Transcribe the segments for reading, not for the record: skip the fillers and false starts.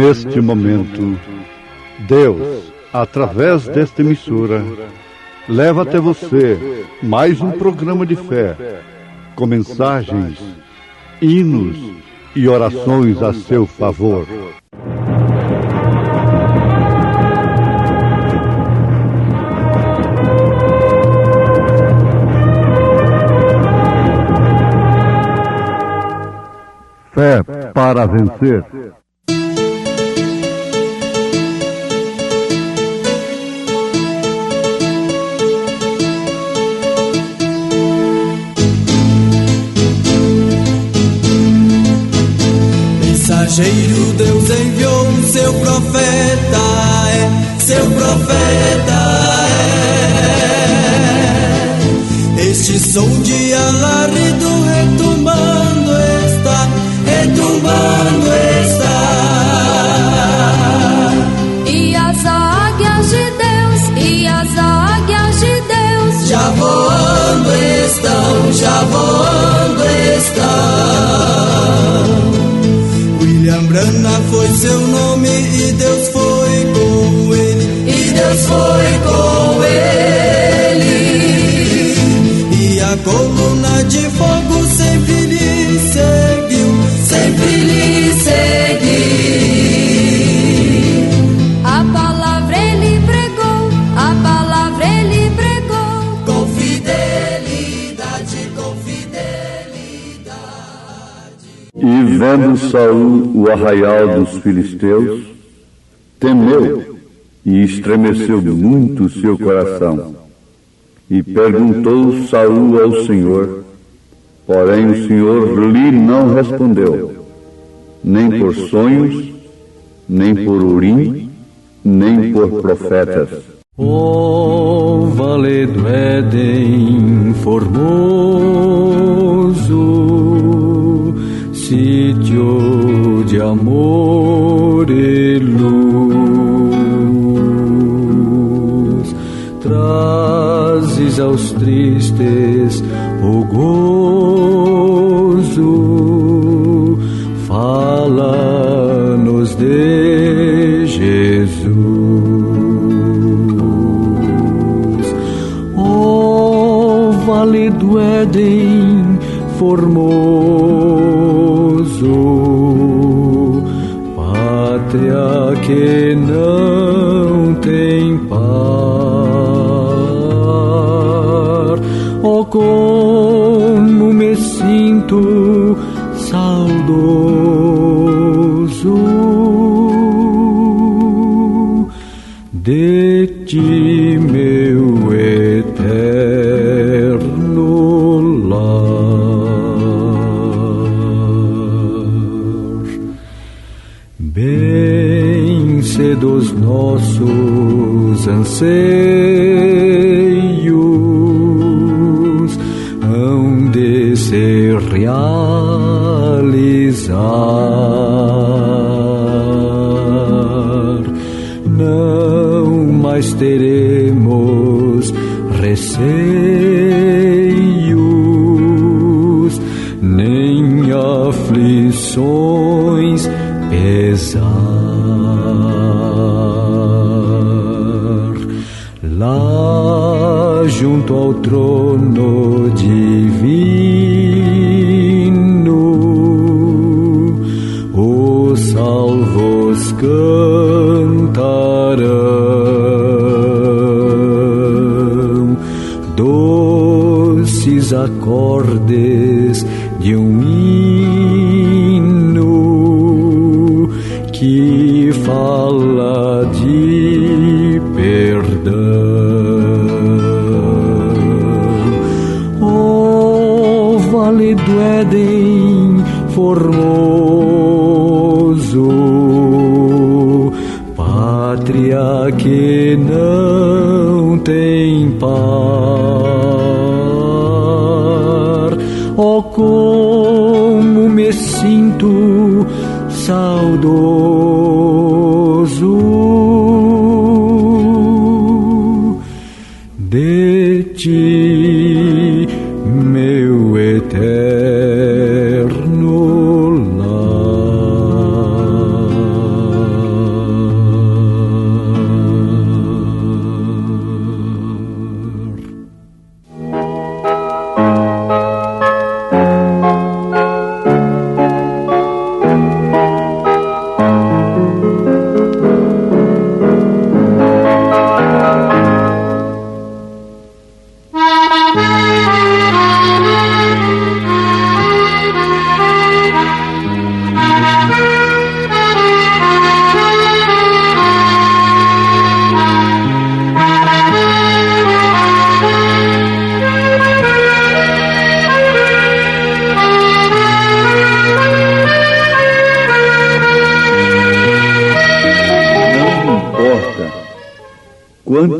Neste momento, Deus, através desta emissora, leva até você mais um programa de fé, com mensagens, hinos e orações a seu favor. Fé para vencer. Mensageiro, Deus enviou seu profeta, seu profeta é. Este som de alarido retumbando está, retumbando está. E as águias de Deus, e as águias de Deus, já voando estão, já voando estão. William Branham foi seu nome e Deus foi com ele, e Deus foi com ele. E a coluna de fogo sempre lhe seguiu, sempre lhe seguiu. a palavra ele pregou, a palavra ele pregou, Com fidelidade, com fidelidade. E vendo Saul o arraial dos filisteus, temeu e estremeceu muito o seu coração. E perguntou Saul ao Senhor, porém o Senhor lhe não respondeu, nem por sonhos, nem por urim, nem por profetas. Ó vale do Éden formoso, sítio de amor e luz, trazes aos tristes o gozo, fala-nos de Jesus. Ó vale do Éden formoso, pátria que não tem par, oh como me sinto saudoso de ti, meu eterno lar. Bem cedo os nossos anseios hão de se realizar. Não mais teremos receios, nem aflições pesar. Lá junto ao trono divino, os salvos cantarão doces acordes de um hino que fala de perdão. Oh, vale do Éden formoso, pátria que não tem par, oh como me sinto saudoso de ti, meu eterno lar.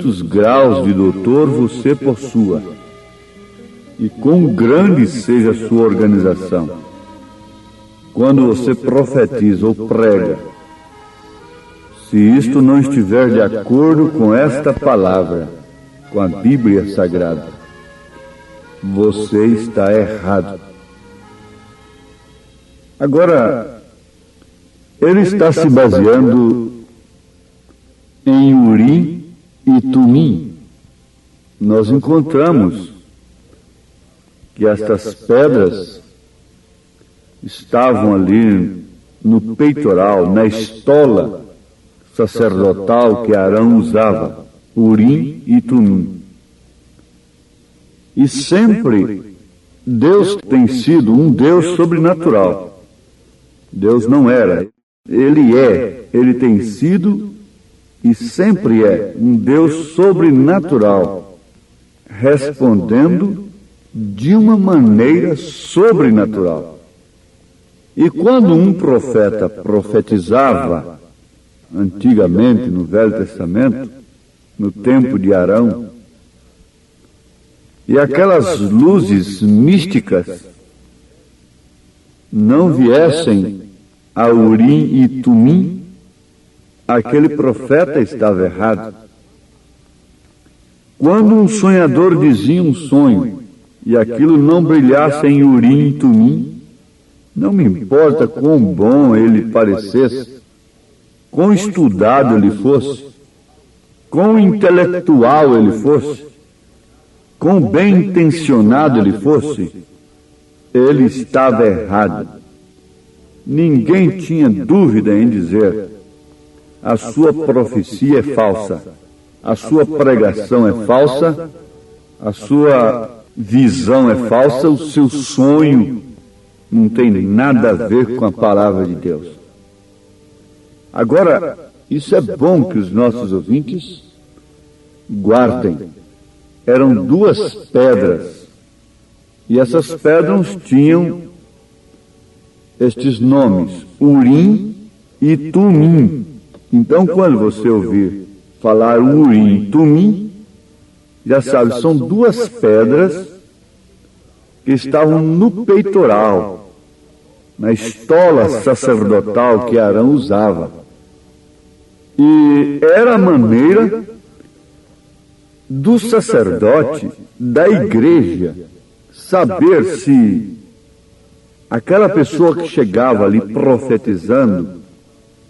quantos graus de doutor você possua e quão grande seja a sua organização. Quando você profetiza ou prega, se isto não estiver de acordo com esta palavra, com a Bíblia Sagrada, você está errado. Agora, ele está se baseando em Urim e Tumim. Nós encontramos que estas pedras estavam ali no peitoral, na estola sacerdotal que Arão usava, Urim e Tumim. E sempre Deus tem sido um Deus sobrenatural. Deus não era, Ele tem sido e sempre é um Deus sobrenatural, respondendo de uma maneira sobrenatural. E quando um profeta profetizava, antigamente no Velho Testamento, no tempo de Arão, e aquelas luzes místicas não viessem a Urim e Tumim, aquele profeta estava errado. Quando um sonhador dizia um sonho e aquilo não brilhasse em Urim e Tumim, não me importa quão bom ele parecesse, quão estudado ele fosse, quão intelectual ele fosse, quão bem intencionado ele fosse, ele estava errado. Ninguém tinha dúvida em dizer: a sua profecia é falsa, a sua pregação é falsa, a sua visão é falsa, o seu sonho não tem nada a ver com a palavra de Deus. Agora, isso é bom que os nossos ouvintes guardem. Eram duas pedras, e essas pedras tinham estes nomes, Urim e Tumim. Então, quando você ouvir falar Urim e Tumim, já sabe, são duas pedras que estavam no peitoral, na estola sacerdotal que Arão usava. E era a maneira do sacerdote, da igreja, saber se aquela pessoa que chegava ali profetizando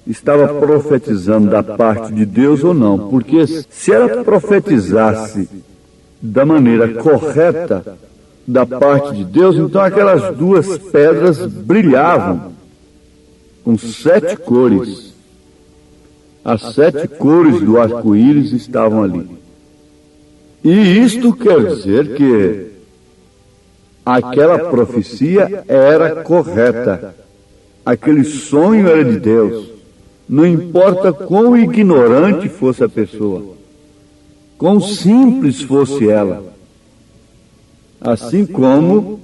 estava profetizando da parte de Deus ou não. Porque se ela profetizasse da maneira correta da parte de Deus, então aquelas duas pedras brilhavam com 7 cores. As 7 cores do arco-íris estavam ali. E isto quer dizer que aquela profecia era correta. Aquele sonho era de Deus. Não importa quão ignorante fosse a pessoa, quão simples fosse ela. Assim como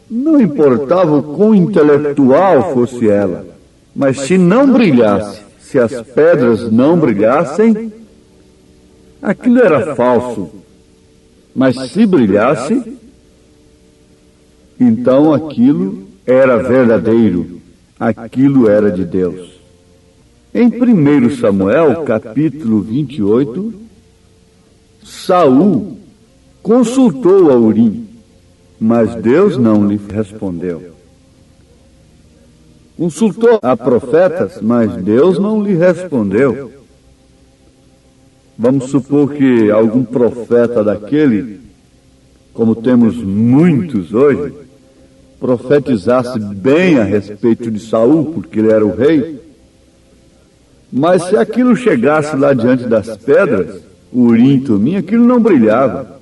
não importava o quão intelectual fosse ela, mas se não brilhasse, se as pedras não brilhassem, aquilo era falso. Mas se brilhasse, então aquilo era verdadeiro, aquilo era de Deus. Em 1 Samuel, capítulo 28, Saul consultou a Urim, mas Deus não lhe respondeu. Consultou a profetas, mas Deus não lhe respondeu. Vamos supor que algum profeta daquele, como temos muitos hoje, profetizasse bem a respeito de Saul, porque ele era o rei. Mas se aquilo chegasse lá diante das pedras, Urim e Tumim, aquilo não brilhava.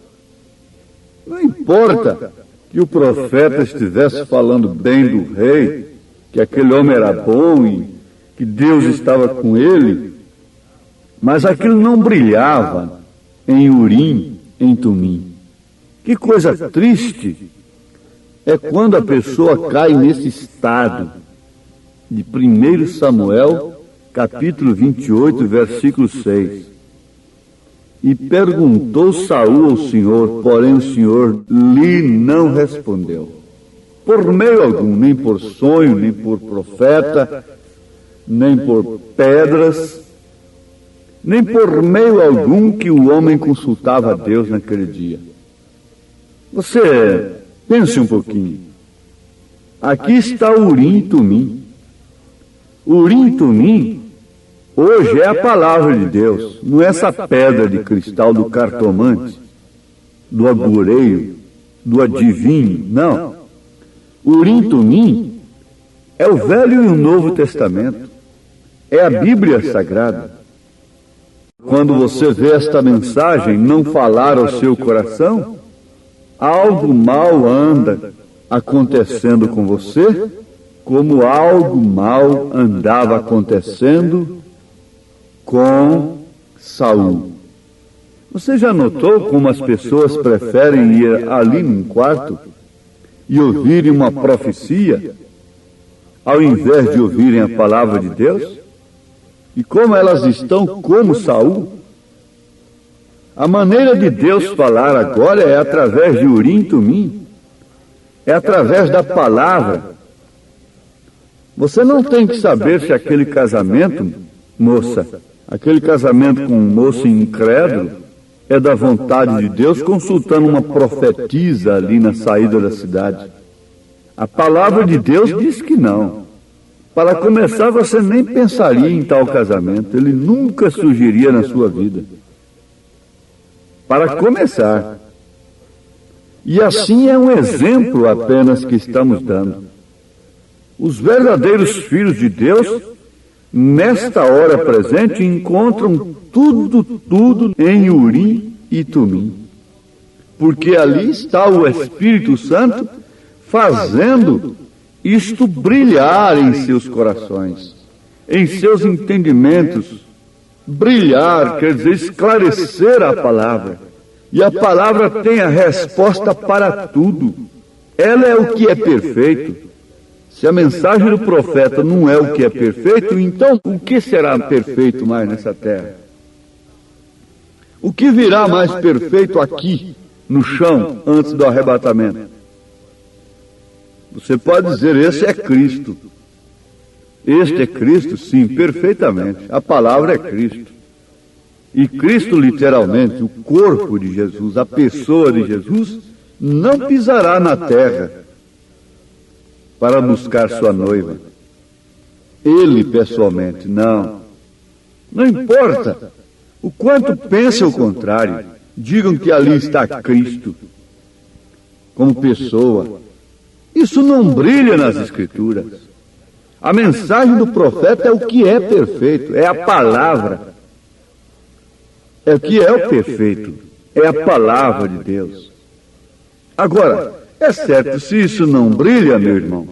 Não importa que o profeta estivesse falando bem do rei, que aquele homem era bom e que Deus estava com ele, mas aquilo não brilhava em Urim, em Tumim. Que coisa triste é quando a pessoa cai nesse estado de 1 Samuel, capítulo 28, versículo 6. E perguntou Saul ao Senhor, porém o Senhor lhe não respondeu. Por meio algum, nem por sonho, nem por profeta, nem por pedras, nem por meio algum que o homem consultava a Deus naquele dia. Você pense um pouquinho. Aqui está o Urim e Tumim. O Urim e Tumim hoje é a palavra de Deus, não é essa pedra de cristal do cartomante, do agoreiro, do adivinho, não. O Urim e Tumim é o Velho e o Novo Testamento, é a Bíblia Sagrada. Quando você vê esta mensagem não falar ao seu coração, algo mal anda acontecendo com você, como algo mal andava acontecendo com Saul. Você já notou como as pessoas preferem ir ali num quarto e ouvirem uma profecia, ao invés de ouvirem a palavra de Deus? E como elas estão como Saul? A maneira de Deus falar agora é através de Urim e Tumim, é através da palavra. Você não tem que saber se aquele casamento, moça, aquele casamento com um moço incrédulo, é da vontade de Deus, consultando uma profetisa ali na saída da cidade. A palavra de Deus diz que não. Para começar, você nem pensaria em tal casamento, ele nunca surgiria na sua vida. Para começar. E assim é um exemplo apenas que estamos dando. Os verdadeiros filhos de Deus, nesta hora presente, encontram tudo em Urim e Tumim. Porque ali está o Espírito Santo fazendo isto brilhar em seus corações, em seus entendimentos. Brilhar quer dizer esclarecer a palavra. E a palavra tem a resposta para tudo. Ela é o que é perfeito. Se a mensagem do profeta não é o que é perfeito, então o que será perfeito mais nessa terra? O que virá mais perfeito aqui, no chão, antes do arrebatamento? Você pode dizer, esse é Cristo. Este é Cristo? Sim, perfeitamente. A palavra é Cristo. E Cristo, literalmente, o corpo de Jesus, a pessoa de Jesus, não pisará na terra para buscar sua noiva. Ele, pessoalmente, não. Não importa o quanto pensem o contrário. Digam que ali está Cristo como pessoa. Isso não brilha nas Escrituras. A mensagem do profeta é o que é perfeito, é a palavra. É o que é o perfeito, é a palavra de Deus. Agora, é certo, se isso não brilha, meu irmão,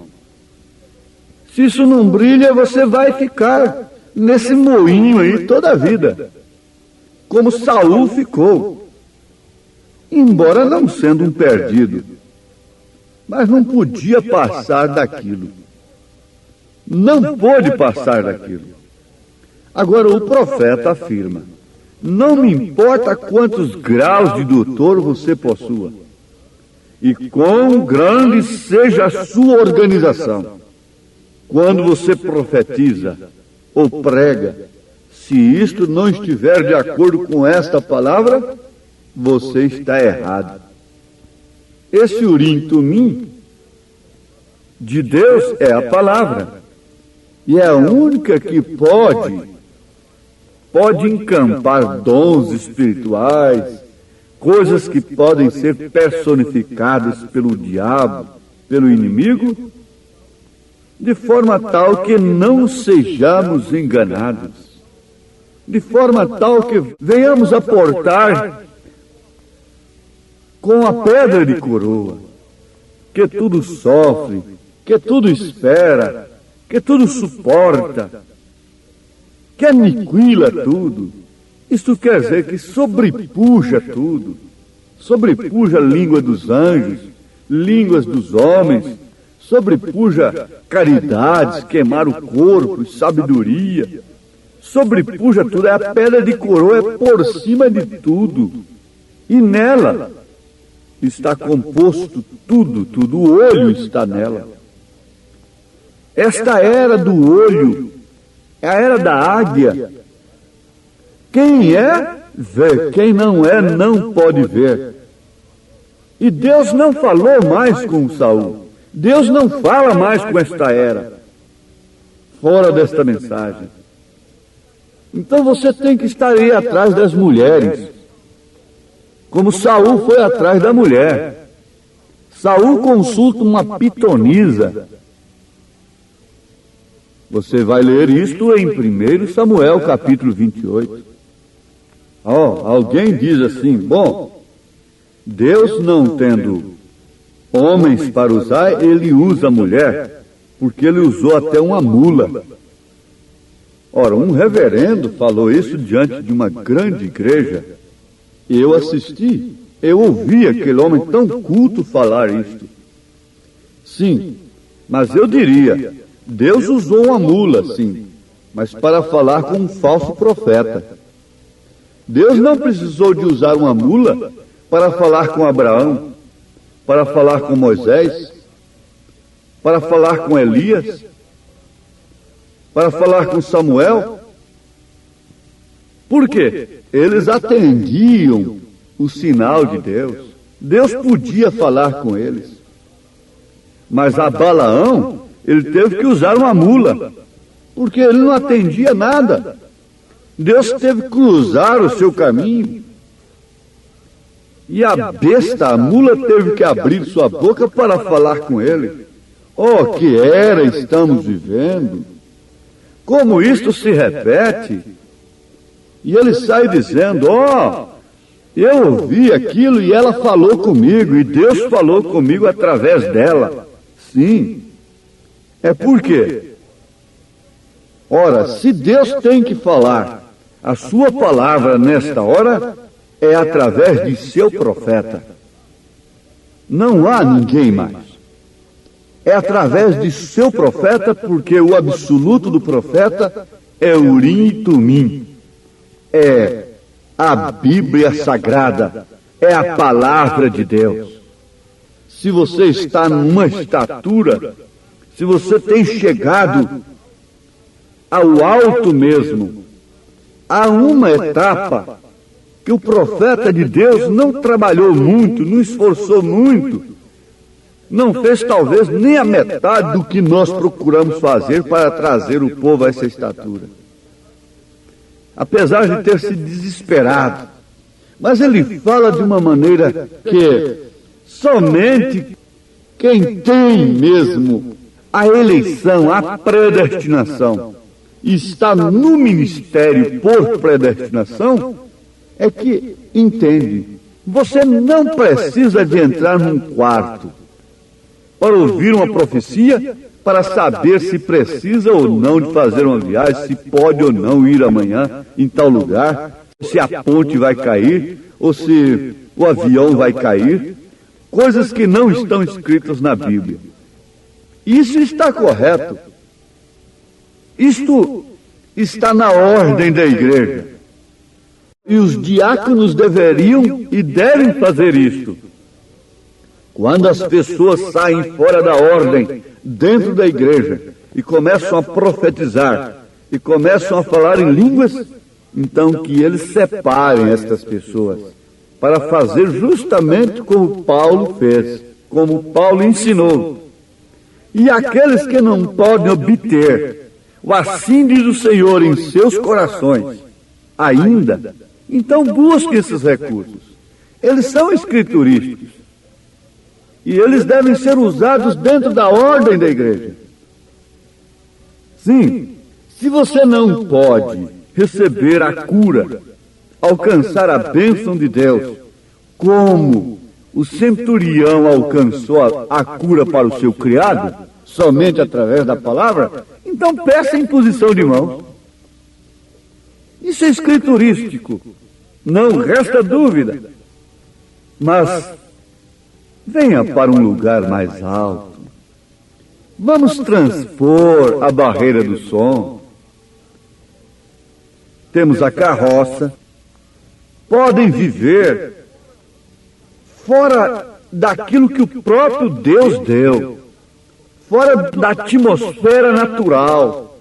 se isso não brilha, você vai ficar nesse moinho aí toda a vida, como Saul ficou, embora não sendo um perdido, mas não podia passar daquilo. Não pôde passar daquilo. Agora o profeta afirma, não me importa quantos graus de doutor você possua, e quão grande seja a sua organização. Quando você profetiza ou prega, se isto não estiver de acordo com esta palavra, você está errado. Esse Urim e Tumim de Deus é a palavra. E é a única que pode encampar dons espirituais, coisas que podem ser personificadas pelo diabo, pelo inimigo, de forma tal que não sejamos enganados, de forma tal que venhamos aportar com a pedra de coroa, que tudo sofre, que tudo espera, que tudo suporta, que aniquila tudo. Isto quer dizer que sobrepuja tudo, sobrepuja a língua dos anjos, línguas dos homens, sobrepuja caridades, queimar o corpo, sabedoria, sobrepuja tudo, é a pedra de coroa, é por cima de tudo. E nela está composto tudo, o olho está nela. Esta era do olho é a era da águia. Quem é, vê. Quem não é, não pode ver. E Deus não falou mais com Saul. Deus não fala mais com esta era, fora desta mensagem. Então você tem que estar aí atrás das mulheres, como Saul foi atrás da mulher. Saul consulta uma pitonisa. Você vai ler isto em 1 Samuel, capítulo 28. Alguém diz assim, bom, Deus não tendo homens para usar, ele usa a mulher, porque ele usou até uma mula. Ora, um reverendo falou isso diante de uma grande igreja. Eu assisti, eu ouvi aquele homem tão culto falar isto. Sim, mas eu diria, Deus usou uma mula, sim, mas para falar com um falso profeta. Deus não precisou de usar uma mula para falar com Abraão, para falar com Moisés, para falar com Elias, para falar com Samuel. Por quê? Eles atendiam o sinal de Deus. Deus podia falar com eles. Mas a Balaão, ele teve que usar uma mula, porque ele não atendia nada. Deus teve que cruzar o seu caminho. E a besta, a mula, teve que abrir sua boca para falar com ele. Oh, que era estamos vivendo! Como isto se repete? E ele sai dizendo, eu ouvi aquilo e ela falou comigo, e Deus falou comigo através dela. Sim. É por quê? Ora, se Deus tem que falar a sua palavra nesta hora, é através de seu profeta. Não há ninguém mais. É através de seu profeta, porque o absoluto do profeta é Urim e Tumim. É a Bíblia Sagrada, é a palavra de Deus. Se você está numa estatura, se você tem chegado ao alto mesmo, há uma etapa que o profeta de Deus não trabalhou muito, não esforçou muito, não fez talvez nem a metade do que nós procuramos fazer para trazer o povo a essa estatura. Apesar de ter se desesperado, mas ele fala de uma maneira que somente quem tem mesmo a eleição, a predestinação, e está no ministério por predestinação, é que entende. Você não precisa de entrar num quarto para ouvir uma profecia, para saber se precisa ou não de fazer uma viagem, se pode ou não ir amanhã em tal lugar, se a ponte vai cair, ou se o avião vai cair, coisas que não estão escritas na Bíblia. Isso está correto. Isto está na ordem da igreja. E os diáconos deveriam e devem fazer isto. Quando as pessoas saem fora da ordem, dentro da igreja, e começam a profetizar, e começam a falar em línguas, então que eles separem estas pessoas, para fazer justamente como Paulo fez, como Paulo ensinou. E aqueles que não podem obter o assim diz o Senhor em seus corações, ainda, então busquem esses recursos. Eles são escriturísticos. E eles devem ser usados dentro da ordem da igreja. Sim, se você não pode receber a cura, alcançar a bênção de Deus, como o centurião alcançou a cura para o seu criado, somente através da palavra, então peça em posição de mão. Isso é escriturístico, não resta dúvida. Mas venha para um lugar mais alto. Vamos transpor a barreira do som. temos a carroça, podem viver fora daquilo que o próprio Deus deu, fora da atmosfera natural.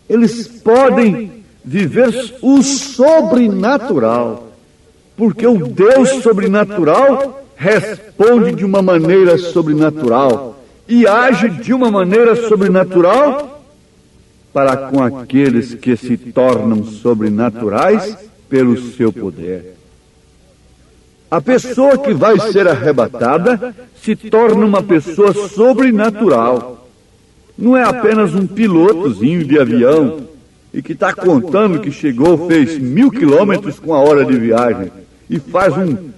Eles podem viver o sobrenatural, porque o Deus sobrenatural responde de uma maneira sobrenatural e age de uma maneira sobrenatural para com aqueles que se tornam sobrenaturais pelo seu poder. A pessoa que vai ser arrebatada se torna uma pessoa sobrenatural. Não é apenas um pilotozinho de avião e que está contando que chegou, fez 1000 quilômetros com a hora de viagem e faz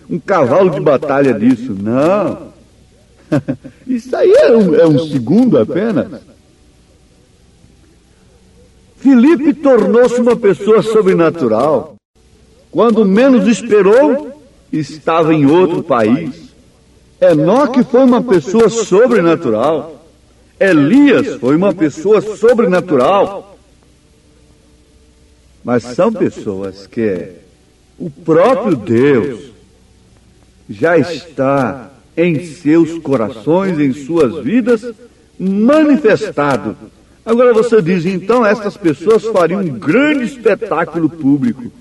um cavalo de batalha disso. Não. Isso aí é um segundo apenas. Filipe tornou-se uma pessoa sobrenatural. Quando menos esperou, estava em outro país. Enoque foi uma pessoa sobrenatural. Elias foi uma pessoa sobrenatural. Mas são pessoas que o próprio Deus já está em seus corações, em suas vidas, manifestado. Agora você diz, então essas pessoas fariam um grande espetáculo público.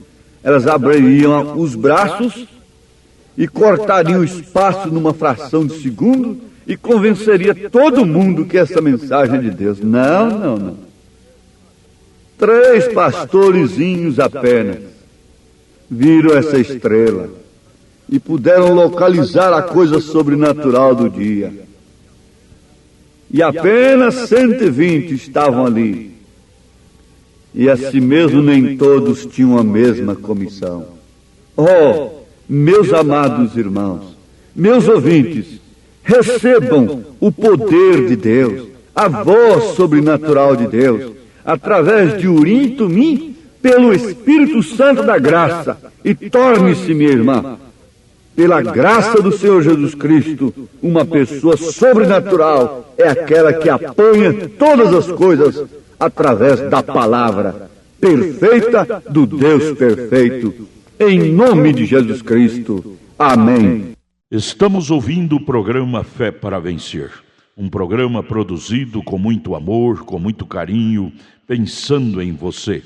Elas abririam os braços e cortariam o espaço numa fração de segundo e convenceria todo mundo que essa mensagem é de Deus. Não. 3 pastorezinhos apenas viram essa estrela e puderam localizar a coisa sobrenatural do dia. E apenas 120 estavam ali. E assim mesmo nem todos tinham a mesma comissão. Oh, meus amados irmãos, meus ouvintes, recebam o poder de Deus, a voz sobrenatural de Deus, através de Urim e Tumim, pelo Espírito Santo da graça, e torne-se, minha irmã, pela graça do Senhor Jesus Cristo, uma pessoa sobrenatural é aquela que apanha todas as coisas através da palavra perfeita do Deus perfeito. Em nome de Jesus Cristo. Amém. Estamos ouvindo o programa Fé para Vencer. Um programa produzido com muito amor, com muito carinho, pensando em você.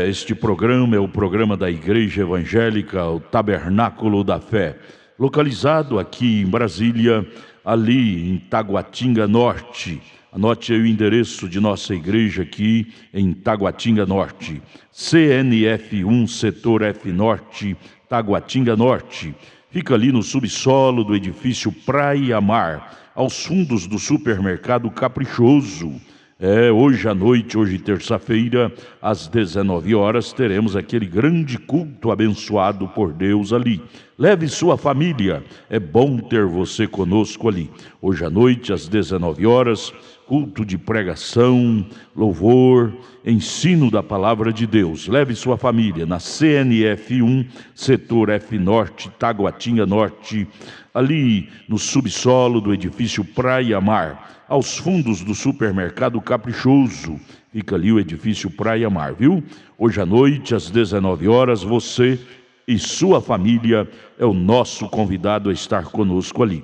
Este programa é o programa da Igreja Evangélica, o Tabernáculo da Fé, localizado aqui em Brasília, ali em Taguatinga Norte. Anote aí o endereço de nossa igreja aqui em Taguatinga Norte. CNF1, Setor F Norte, Taguatinga Norte. Fica ali no subsolo do edifício Praia Mar, aos fundos do supermercado Caprichoso. Hoje à noite, hoje terça-feira, às 19 horas, teremos aquele grande culto abençoado por Deus ali. Leve sua família, é bom ter você conosco ali. Hoje à noite, às 19 horas, culto de pregação, louvor, ensino da palavra de Deus. Leve sua família na CNF1, Setor F Norte, Taguatinga Norte, ali no subsolo do edifício Praia Mar, aos fundos do supermercado Caprichoso. Fica ali o edifício Praia Mar, viu? Hoje à noite, às 19 horas, você e sua família é o nosso convidado a estar conosco ali.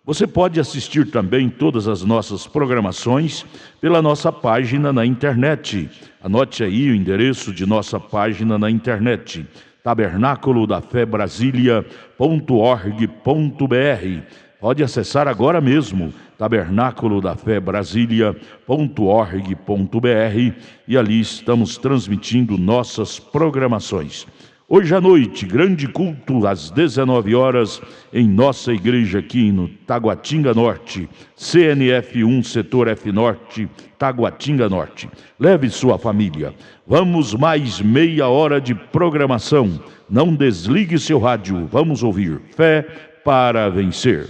Você pode assistir também todas as nossas programações pela nossa página na internet. Anote aí o endereço de nossa página na internet, tabernaculodafebrasilia.org.br. Pode acessar agora mesmo, tabernaculodafebrasilia.org.br, e ali estamos transmitindo nossas programações. Hoje à noite, grande culto às 19 horas em nossa igreja aqui no Taguatinga Norte, CNF1, Setor F Norte, Taguatinga Norte. Leve sua família. Vamos mais meia hora de programação. Não desligue seu rádio. Vamos ouvir Fé para Vencer.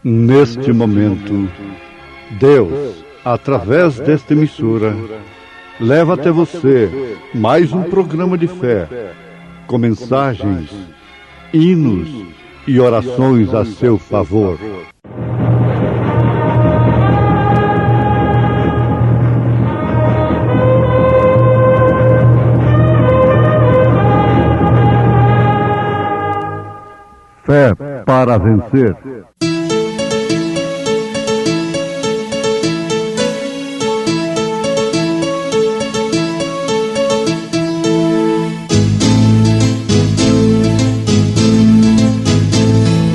Neste momento, Deus, através desta emissora, leva até você mais um programa de fé, com mensagens, hinos e orações a seu favor. Fé para vencer.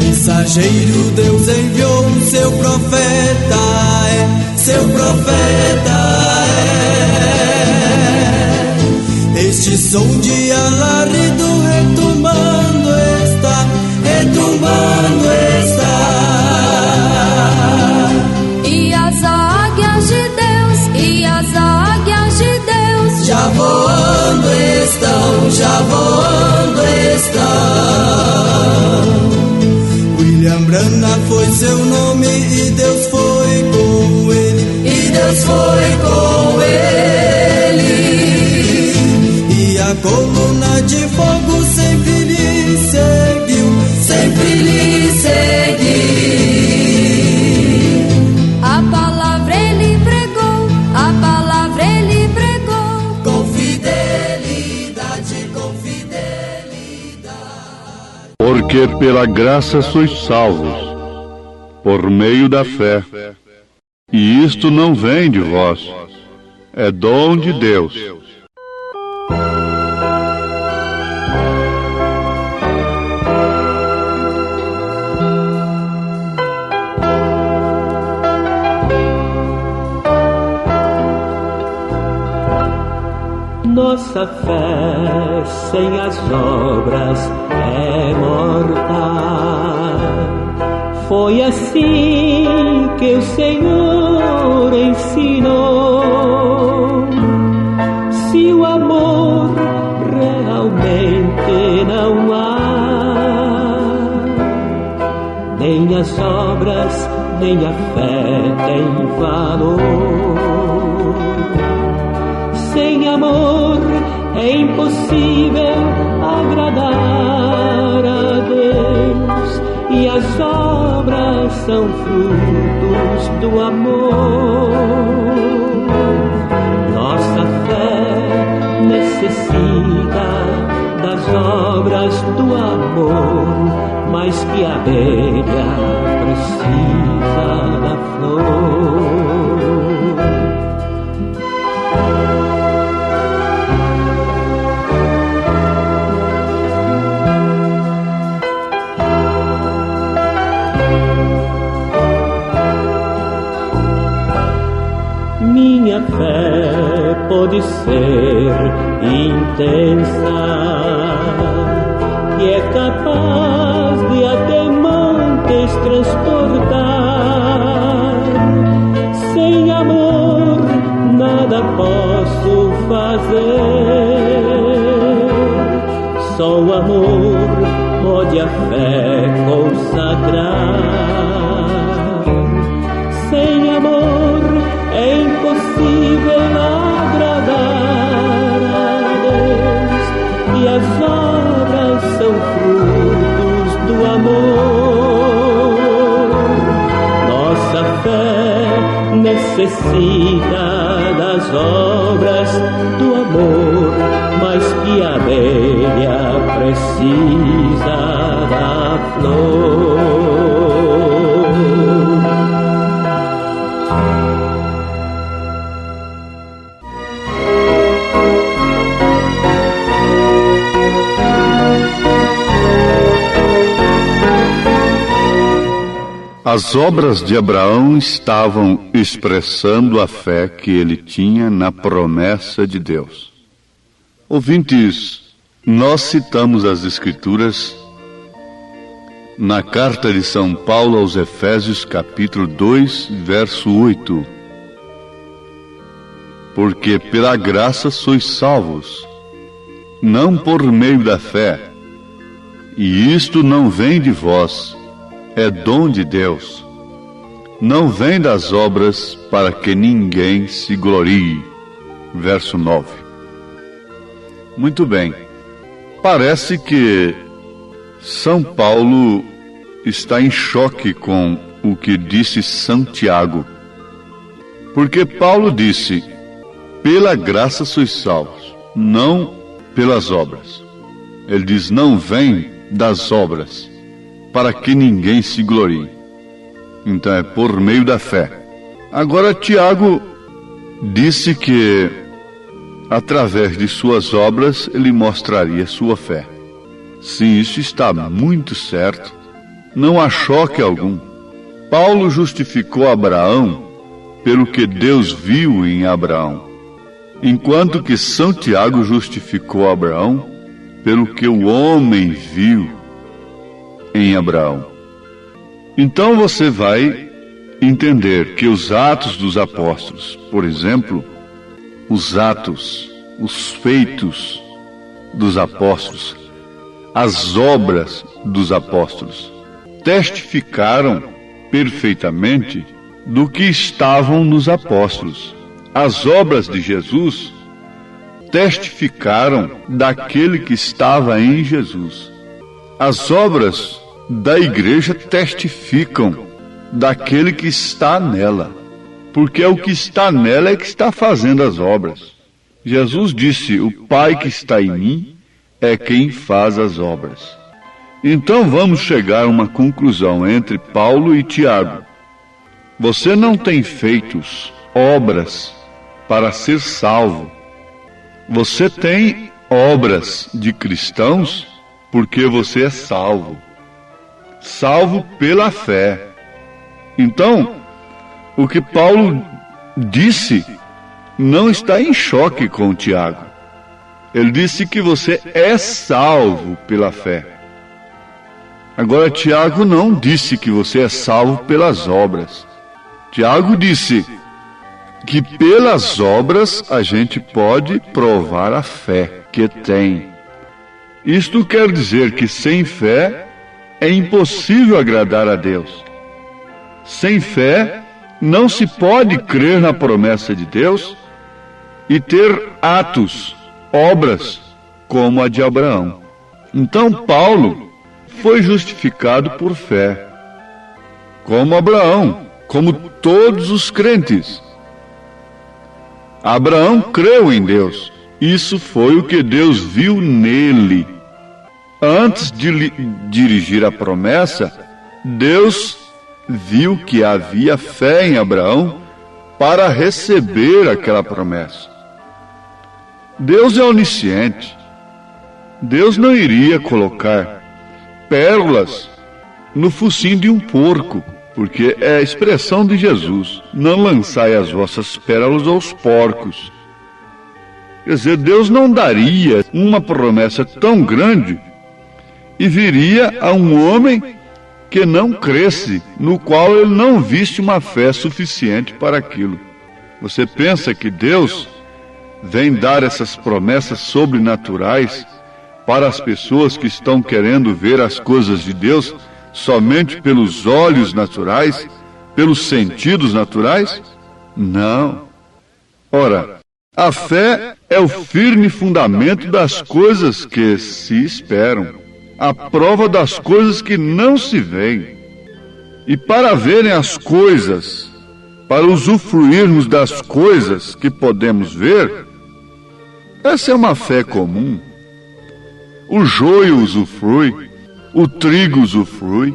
Mensageiro, Deus enviou o seu profeta, seu profeta é. Este som de alarido retumbando está, retumbando está. E as águias de Deus, e as águias de Deus, já voando estão, já voando estão. William Branham foi seu nome e Deus foi com ele, e Deus foi com ele. E a coluna de fogo sempre lhe seguiu, sempre lhe seguiu. a palavra ele pregou, a palavra ele pregou, Com fidelidade, com fidelidade. Porque pela graça sois salvos, por meio da fé. E isto não vem de vós, é dom de Deus. Nossa fé sem as obras é morta. Foi assim que o Senhor ensinou. Se o amor realmente não há, nem as obras, nem a fé tem valor. Sem amor é impossível agradar a Deus, e as obras são frutos do amor. Nossa fé necessita das obras do amor, mais que a abelha precisa da flor. Minha fé pode ser intensa e é capaz de até montes transportar. Sem amor nada posso fazer, só o amor pode a fé consagrar. Sem amor é impossível agradar a Deus, e as obras são frutos do amor. Nossa fé necessita das obras do amor, mais que a abelha precisa da flor. As obras de Abraão estavam expressando a fé que ele tinha na promessa de Deus. Ouvintes, nós citamos as Escrituras na carta de São Paulo aos Efésios, capítulo 2, verso 8. Porque pela graça sois salvos, não por meio da fé, e isto não vem de vós, é dom de Deus. não vem das obras para que ninguém se glorie. Verso 9. Muito bem. Parece que São Paulo está em choque com o que disse São Tiago. Porque Paulo disse: pela graça sois salvos, não pelas obras. Ele diz: não vem das obras, para que ninguém se glorie. Então é por meio da fé. Agora Tiago disse que através de suas obras ele mostraria sua fé. Sim, isso está muito certo. Não há choque algum. Paulo justificou Abraão pelo que Deus viu em Abraão, enquanto que São Tiago justificou Abraão pelo que o homem viu em Abraão. Então você vai entender que os Atos dos Apóstolos, por exemplo, os atos, os feitos dos apóstolos, as obras dos apóstolos, testificaram perfeitamente do que estavam nos apóstolos. As obras de Jesus testificaram daquele que estava em Jesus. As obras da igreja testificam daquele que está nela, porque é o que está nela é que está fazendo as obras. Jesus disse: o Pai que está em mim é quem faz as obras. Então vamos chegar a uma conclusão entre Paulo e Tiago. Você não tem feitos, obras, para ser salvo. Você tem obras de cristãos porque você é salvo. Salvo pela fé. Então, o que Paulo disse não está em choque com Tiago. Ele disse que você é salvo pela fé. Agora, Tiago não disse que você é salvo pelas obras. Tiago disse que pelas obras a gente pode provar a fé que tem. Isto quer dizer que sem fé é impossível agradar a Deus. Sem fé não se pode crer na promessa de Deus e ter atos, obras, como a de Abraão. Então Paulo foi justificado por fé, como Abraão, como todos os crentes. Abraão creu em Deus. Isso foi o que Deus viu nele. Antes de lhe dirigir a promessa, Deus viu que havia fé em Abraão para receber aquela promessa. Deus é onisciente. Deus não iria colocar pérolas no focinho de um porco, porque é a expressão de Jesus: não lançai as vossas pérolas aos porcos. Quer dizer, Deus não daria uma promessa tão grande e viria a um homem que não cresce, no qual ele não visse uma fé suficiente para aquilo. Você pensa que Deus vem dar essas promessas sobrenaturais para as pessoas que estão querendo ver as coisas de Deus somente pelos olhos naturais, pelos sentidos naturais? Não. Ora, a fé é o firme fundamento das coisas que se esperam, a prova das coisas que não se veem. E para verem as coisas, para usufruirmos das coisas que podemos ver, essa é uma fé comum. O joio usufrui, o trigo usufrui,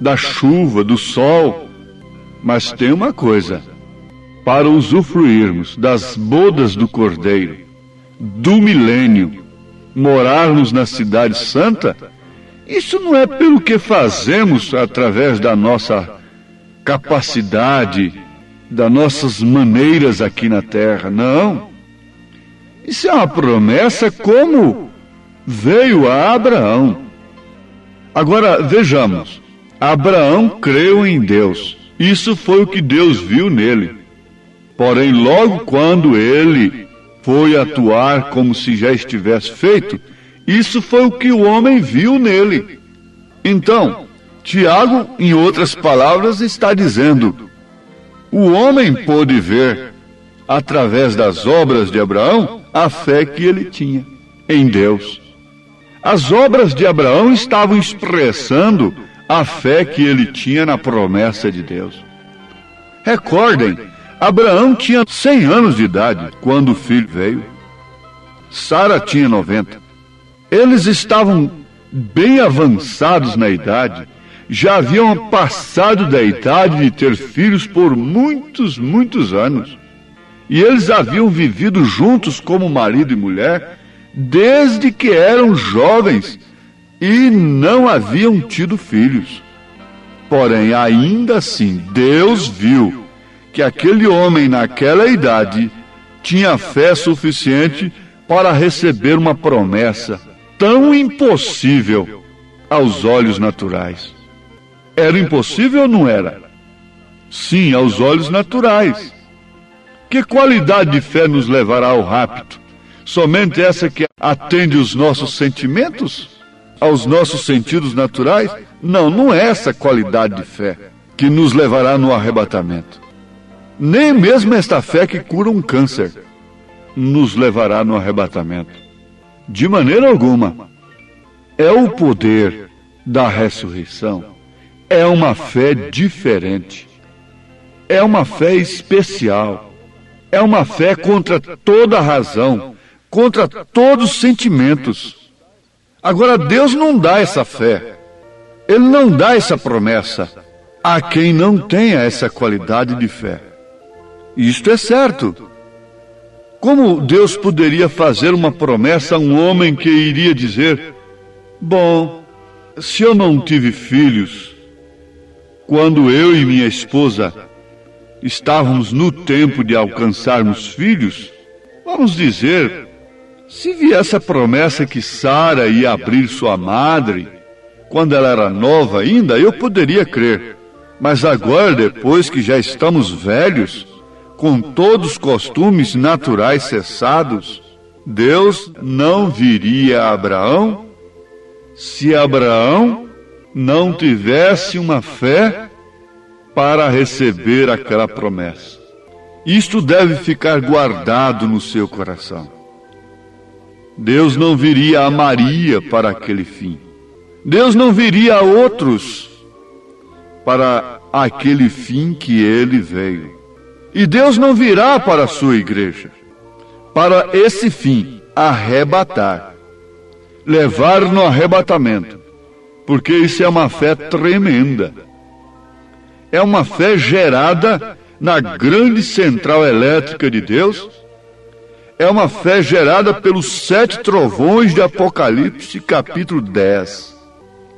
da chuva, do sol. Mas tem uma coisa: para usufruirmos das bodas do Cordeiro, do milênio, morarmos na cidade santa, isso não é pelo que fazemos através da nossa capacidade, das nossas maneiras aqui na terra, não. Isso é uma promessa como veio a Abraão. Agora, vejamos, Abraão creu em Deus. Isso foi o que Deus viu nele. Porém, logo quando ele foi atuar como se já estivesse feito, isso foi o que o homem viu nele. Então, Tiago, em outras palavras, está dizendo: O homem pôde ver, através das obras de Abraão, a fé que ele tinha em Deus. As obras de Abraão estavam expressando a fé que ele tinha na promessa de Deus. Recordem, Abraão tinha 100 anos de idade quando o filho veio. Sara tinha 90. Eles estavam bem avançados na idade, já haviam passado da idade de ter filhos por muitos anos. E eles haviam vivido juntos como marido e mulher desde que eram jovens e não haviam tido filhos. Porém, ainda assim, Deus viu que aquele homem naquela idade tinha fé suficiente para receber uma promessa tão impossível aos olhos naturais. Era impossível ou não era? Sim, aos olhos naturais. Que qualidade de fé nos levará ao rapto? Somente essa que atende os nossos sentimentos? Aos nossos sentidos naturais? Não, não é essa qualidade de fé que nos levará no arrebatamento. Nem mesmo esta fé que cura um câncer nos levará no arrebatamento. De maneira alguma. É o poder da ressurreição. É uma fé diferente. É uma fé especial. É uma fé contra toda a razão, contra todos os sentimentos. Agora, Deus não dá essa fé. Ele não dá essa promessa a quem não tenha essa qualidade de fé. Isto é certo. Como Deus poderia fazer uma promessa a um homem que iria dizer: bom, se eu não tive filhos, quando eu e minha esposa estávamos no tempo de alcançarmos filhos, vamos dizer, se viesse a promessa que Sara ia abrir sua madre, quando ela era nova ainda, eu poderia crer. Mas agora, depois que já estamos velhos, com todos os costumes naturais cessados, Deus não viria a Abraão se Abraão não tivesse uma fé para receber aquela promessa. Isto deve ficar guardado no seu coração. Deus não viria a Maria para aquele fim. Deus não viria a outros para aquele fim que ele veio. E Deus não virá para a sua igreja para esse fim, arrebatar, levar no arrebatamento, porque isso é uma fé tremenda. É uma fé gerada na grande central elétrica de Deus. É uma fé gerada pelos 7 trovões de Apocalipse, capítulo 10,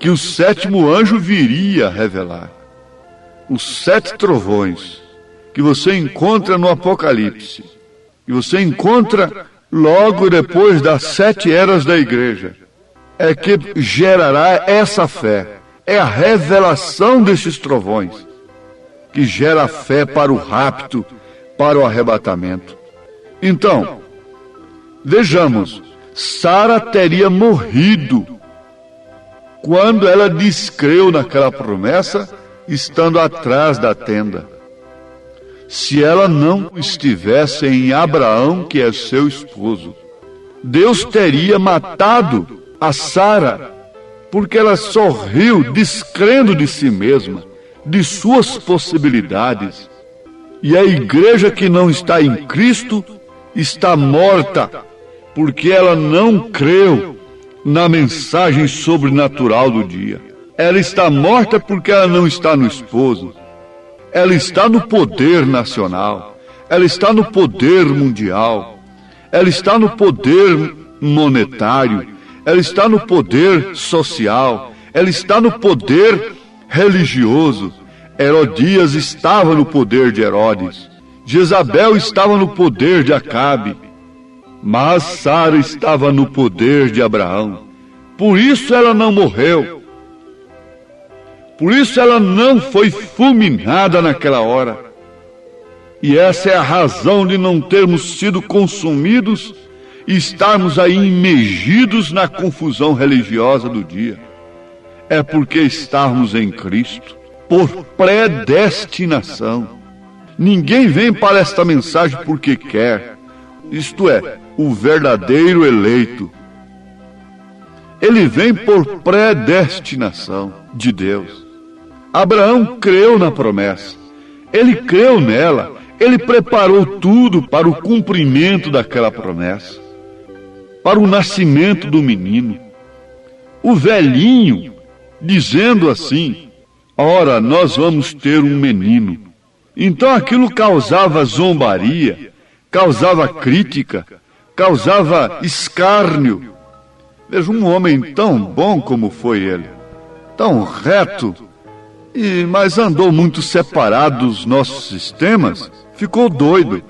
que o 7º anjo viria revelar. Os 7 trovões que você encontra no Apocalipse, que você encontra logo depois das 7 eras da igreja, é que gerará essa fé. É a revelação desses trovões que gera a fé para o rapto, para o arrebatamento. Então, vejamos, Sara teria morrido quando ela descreu naquela promessa, estando atrás da tenda, se ela não estivesse em Abraão, que é seu esposo. Deus teria matado a Sara, porque ela sorriu, descrendo de si mesma, de suas possibilidades. E a igreja que não está em Cristo está morta, porque ela não creu na mensagem sobrenatural do dia. Ela está morta porque ela não está no esposo. Ela está no poder nacional. Ela está no poder mundial. Ela está no poder monetário. Ela está no poder social. Ela está no poder religioso. Herodias estava no poder de Herodes. Jezabel estava no poder de Acabe. Mas Sara estava no poder de Abraão. Por isso ela não morreu. Por isso ela não foi fulminada naquela hora. E essa é a razão de não termos sido consumidos e estarmos aí imergidos na confusão religiosa do dia. É porque estamos em Cristo, por predestinação. Ninguém vem para esta mensagem porque quer, isto é, o verdadeiro eleito. Ele vem por predestinação de Deus. Abraão creu na promessa, ele creu nela, ele preparou tudo para o cumprimento daquela promessa, para o nascimento do menino. O velhinho, dizendo assim: ora, nós vamos ter um menino. Então aquilo causava zombaria, causava crítica, causava escárnio. Veja, um homem tão bom como foi ele, tão reto, mas andou muito separado dos nossos sistemas, ficou doido,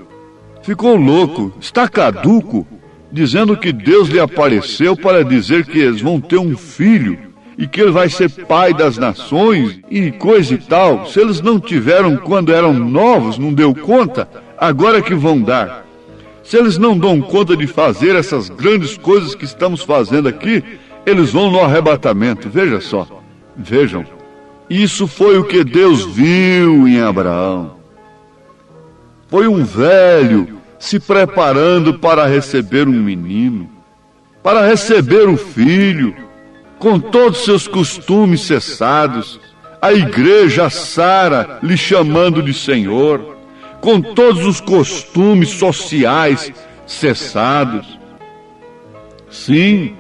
ficou louco, está caduco, dizendo que Deus lhe apareceu para dizer que eles vão ter um filho e que ele vai ser pai das nações e coisa e tal. Se eles não tiveram quando eram novos, não deu conta, agora que vão dar. Se eles não dão conta de fazer essas grandes coisas que estamos fazendo aqui, eles vão no arrebatamento. Veja só, vejam, isso foi o que Deus viu em Abraão. Foi um velho se preparando para receber um menino, para receber o filho, com todos seus costumes cessados, a igreja, a Sara, lhe chamando de Senhor, com todos os costumes sociais cessados. Sim,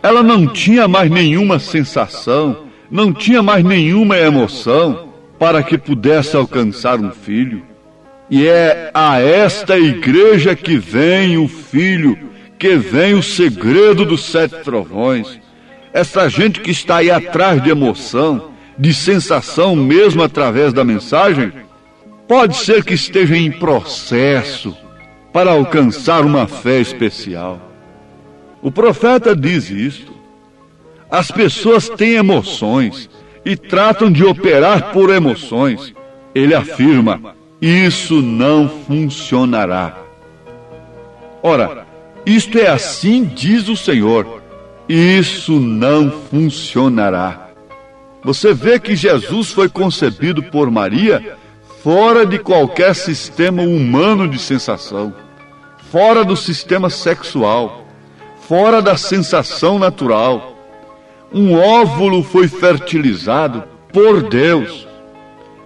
ela não tinha mais nenhuma sensação, não tinha mais nenhuma emoção para que pudesse alcançar um filho. E é a esta igreja que vem o filho, que vem o segredo dos 7 trovões. Essa gente que está aí atrás de emoção, de sensação mesmo através da mensagem, pode ser que esteja em processo para alcançar uma fé especial. O profeta diz isto. As pessoas têm emoções e tratam de operar por emoções. Ele afirma: isso não funcionará. Ora, isto é assim, diz o Senhor. Isso não funcionará. Você vê que Jesus foi concebido por Maria fora de qualquer sistema humano de sensação, fora do sistema sexual, fora da sensação natural. Um óvulo foi fertilizado por Deus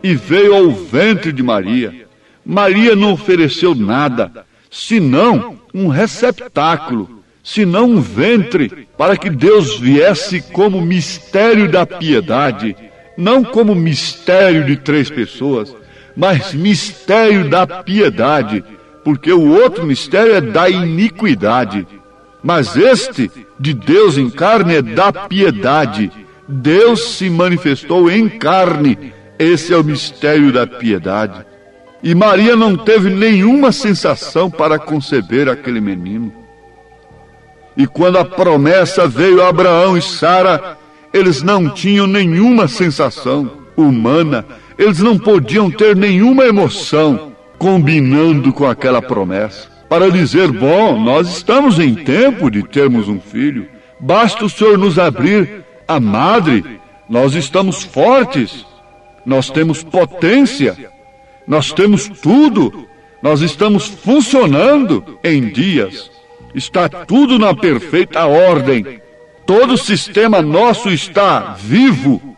e veio ao ventre de Maria. Maria não ofereceu nada, senão um receptáculo, senão um ventre, para que Deus viesse como mistério da piedade, não como mistério de 3 pessoas, mas mistério da piedade, porque o outro mistério é da iniquidade, mas este de Deus em carne é da piedade. Deus se manifestou em carne, esse é o mistério da piedade. E Maria não teve nenhuma sensação para conceber aquele menino. E quando a promessa veio a Abraão e Sara, eles não tinham nenhuma sensação humana, eles não podiam ter nenhuma emoção combinando com aquela promessa, para dizer: bom, nós estamos em tempo de termos um filho, basta o Senhor nos abrir a madre, nós estamos fortes, nós temos potência, nós temos tudo, nós estamos funcionando em dias. Está tudo na perfeita ordem. Todo o sistema nosso está vivo.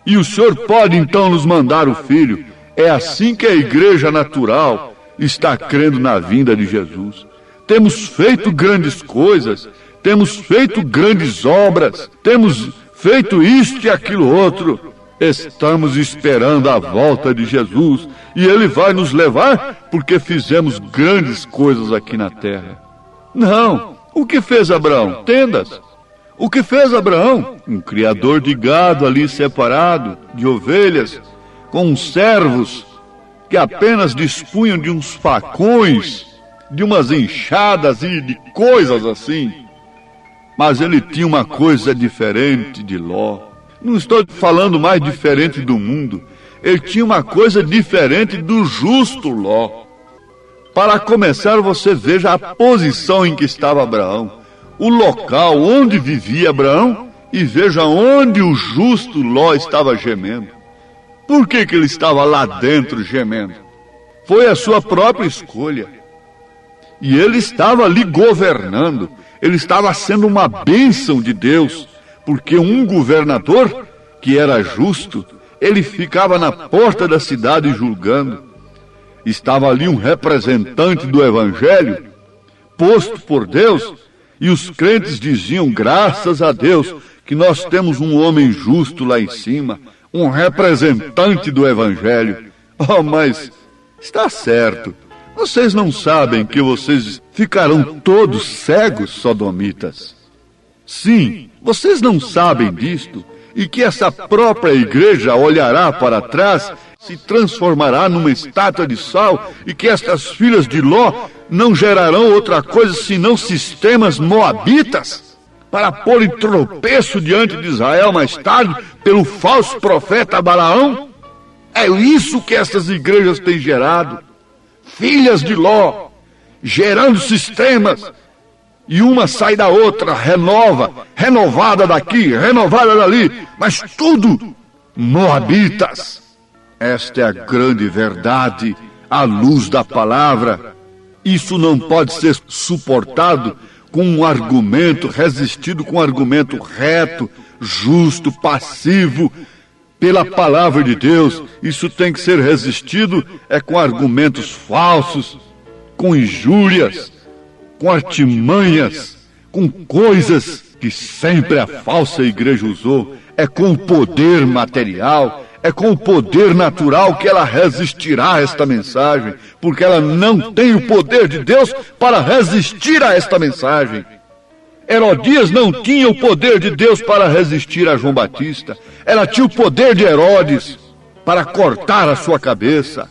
E o Senhor pode então nos mandar o Filho. É assim que a igreja natural está crendo na vinda de Jesus. Temos feito grandes coisas, temos feito grandes obras, temos feito isto e aquilo outro. Estamos esperando a volta de Jesus e Ele vai nos levar porque fizemos grandes coisas aqui na terra. Não, o que fez Abraão? Tendas. O que fez Abraão? Um criador de gado ali separado, de ovelhas, com uns servos que apenas dispunham de uns facões, de umas enxadas e de coisas assim. Mas ele tinha uma coisa diferente de Ló. Não estou falando mais diferente do mundo. Ele tinha uma coisa diferente do justo Ló. Para começar, você veja a posição em que estava Abraão, o local onde vivia Abraão, e veja onde o justo Ló estava gemendo. Por que ele estava lá dentro gemendo? Foi a sua própria escolha. E ele estava ali governando. Ele estava sendo uma bênção de Deus, porque um governador que era justo, ele ficava na porta da cidade julgando. Estava ali um representante do Evangelho, posto por Deus, e os crentes diziam, graças a Deus, que nós temos um homem justo lá em cima, um representante do Evangelho. Oh, mas está certo. Vocês não sabem que vocês ficarão todos cegos, sodomitas? Sim, vocês não sabem disto, e que essa própria igreja olhará para trás, se transformará numa estátua de sal, e que estas filhas de Ló não gerarão outra coisa senão sistemas moabitas, para pôr em tropeço diante de Israel mais tarde, pelo falso profeta Balaão? É isso que essas igrejas têm gerado. Filhas de Ló, gerando sistemas, e uma sai da outra, renovada daqui, renovada dali, mas tudo moabitas. Esta é a grande verdade, à luz da palavra. Isso não pode ser suportado com um argumento, resistido com um argumento reto, justo, passivo, pela palavra de Deus. Isso tem que ser resistido com argumentos falsos, com injúrias, com artimanhas, com coisas que sempre a falsa igreja usou. É com o poder material, é com o poder natural que ela resistirá a esta mensagem, porque ela não tem o poder de Deus para resistir a esta mensagem. Herodias não tinha o poder de Deus para resistir a João Batista. Ela tinha o poder de Herodes para cortar a sua cabeça.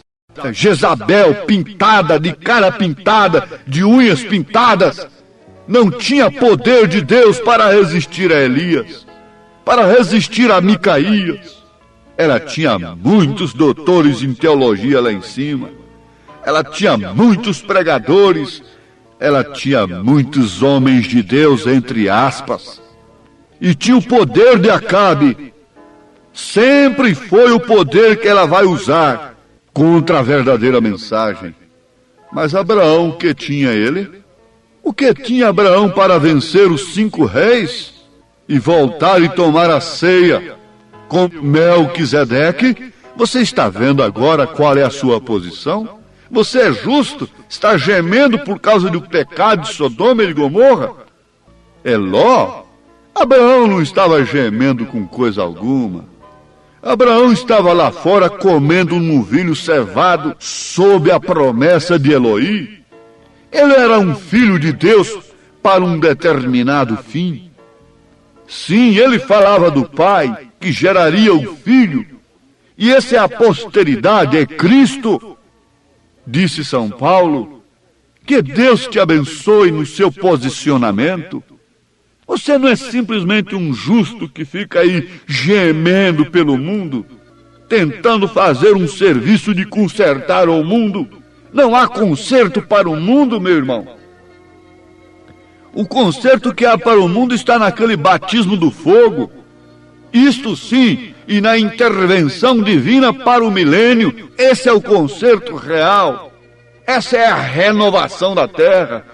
Jezabel, pintada, de cara pintada, de unhas pintadas, não tinha poder de Deus para resistir a Elias, para resistir a Micaías. Ela tinha muitos doutores em teologia lá em cima. Ela tinha muitos pregadores. Ela tinha muitos homens de Deus, entre aspas. E tinha o poder de Acabe. Sempre foi o poder que ela vai usar contra a verdadeira mensagem. Mas Abraão, o que tinha ele? O que tinha Abraão para vencer os 5 reis e voltar e tomar a ceia com Melquisedeque? Você está vendo agora qual é a sua posição? Você é justo? Está gemendo por causa do pecado de Sodoma e de Gomorra? É Ló? Abraão não estava gemendo com coisa alguma. Abraão estava lá fora comendo um novilho cevado sob a promessa de Eloí. Ele era um filho de Deus para um determinado fim. Sim, ele falava do Pai que geraria o Filho. E essa é a posteridade, é Cristo. Disse São Paulo, que Deus te abençoe no seu posicionamento. Você não é simplesmente um justo que fica aí gemendo pelo mundo, tentando fazer um serviço de consertar o mundo. Não há conserto para o mundo, meu irmão. O conserto que há para o mundo está naquele batismo do fogo. Isto sim, e na intervenção divina para o milênio. Esse é o conserto real. Essa é a renovação da terra.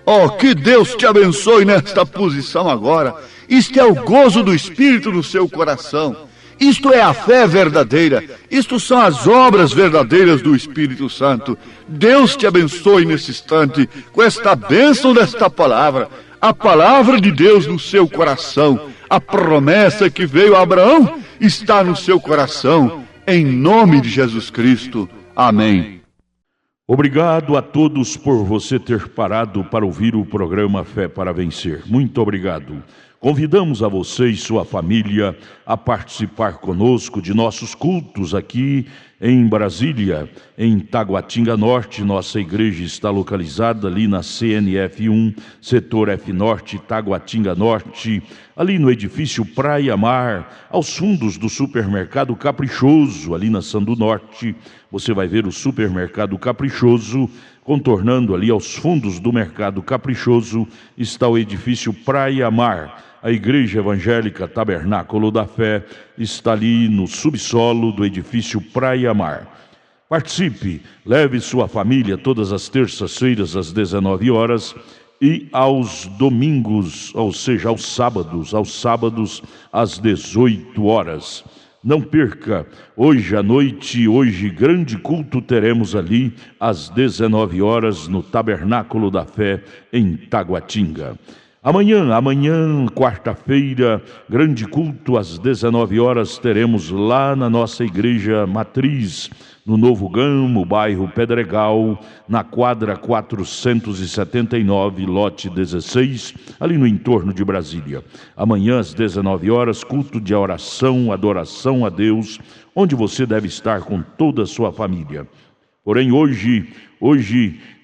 Oh, que Deus te abençoe nesta posição agora. Isto é o gozo do Espírito no seu coração. Isto é a fé verdadeira. Isto são as obras verdadeiras do Espírito Santo. Deus te abençoe nesse instante com esta bênção desta palavra. A palavra de Deus no seu coração. A promessa que veio a Abraão está no seu coração. Em nome de Jesus Cristo. Amém. Obrigado a todos por você ter parado para ouvir o programa Fé para Vencer. Muito obrigado. Convidamos a você e sua família a participar conosco de nossos cultos aqui em Brasília, em Taguatinga Norte. Nossa igreja está localizada ali na CNF 1, setor F Norte, Taguatinga Norte, ali no edifício Praia Mar, aos fundos do supermercado Caprichoso, ali na Sandu Norte. Você vai ver o supermercado Caprichoso. Contornando ali aos fundos do mercado Caprichoso está o edifício Praia Mar. A Igreja Evangélica Tabernáculo da Fé está ali no subsolo do edifício Praia Mar. Participe, leve sua família todas as terças-feiras às 19 horas e aos domingos, ou seja, aos sábados às 18 horas. Não perca, hoje à noite, hoje grande culto teremos ali às 19 horas no Tabernáculo da Fé em Taguatinga. Amanhã, quarta-feira, grande culto às 19 horas teremos lá na nossa igreja matriz, no Novo Gamo, bairro Pedregal, na quadra 479, lote 16, ali no entorno de Brasília. Amanhã às 19 horas, culto de oração, adoração a Deus, onde você deve estar com toda a sua família. Porém, hoje,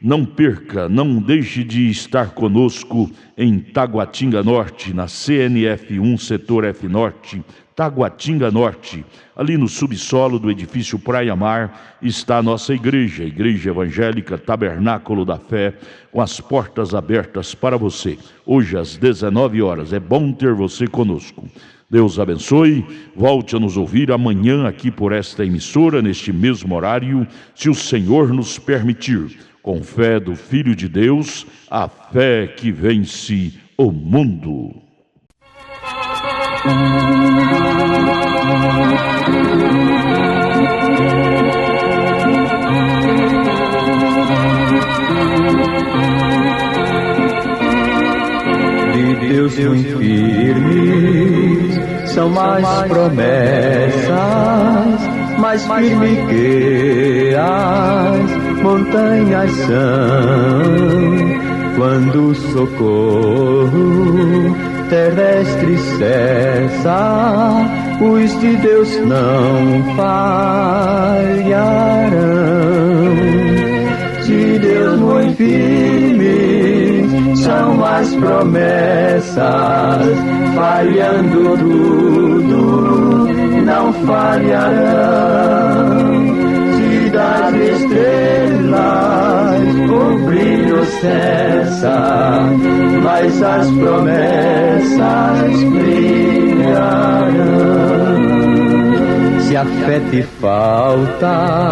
não perca, não deixe de estar conosco em Taguatinga Norte, na CNF 1, setor F Norte, Taguatinga Norte. Ali no subsolo do edifício Praia Mar está a nossa igreja, a Igreja Evangélica Tabernáculo da Fé, com as portas abertas para você. Hoje às 19 horas, é bom ter você conosco. Deus abençoe, volte a nos ouvir amanhã aqui por esta emissora, neste mesmo horário, se o Senhor nos permitir, com fé do Filho de Deus, a fé que vence o mundo. De Deus muito firmes são mais promessas, mais firme que as montanhas são. Quando o socorro terrestre cessa, os de Deus não falharão. De Deus muito firmes são as promessas, falhando tudo, não falharão. Se das estrelas o brilho cessa, mas as promessas brilharão. Se a fé te falta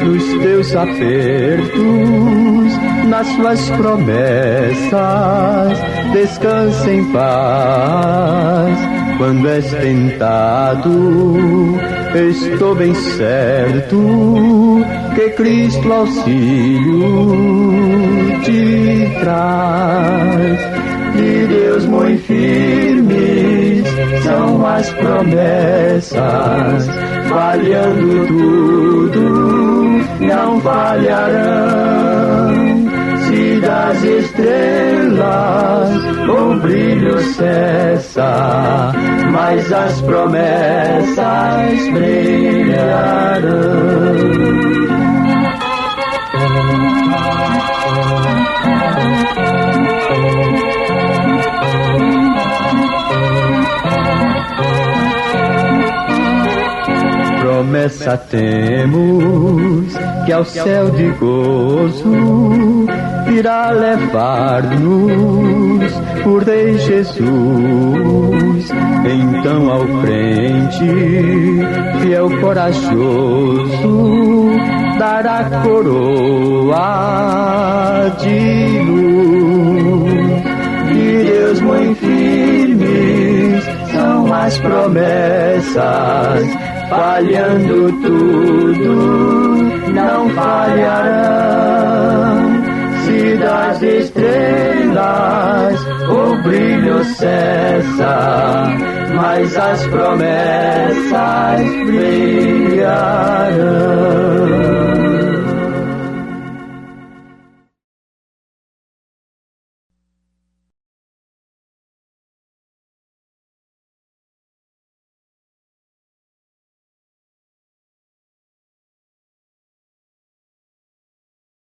nos teus apertos, nas suas promessas, descansa em paz. Quando és tentado, estou bem certo que Cristo auxílio te traz. De Deus muito firmes são as promessas, falhando tudo, não falharão. Se das estrelas o brilho cessa, mas as promessas brilharão. Promessa temos que ao céu de gozo virá levar-nos o Rei Jesus. Então ao crente, fiel corajoso, dará coroa de luz. De Deus muito firmes são as promessas, falhando tudo, não falharão. Se das estrelas o brilho cessa, mas as promessas brilharão.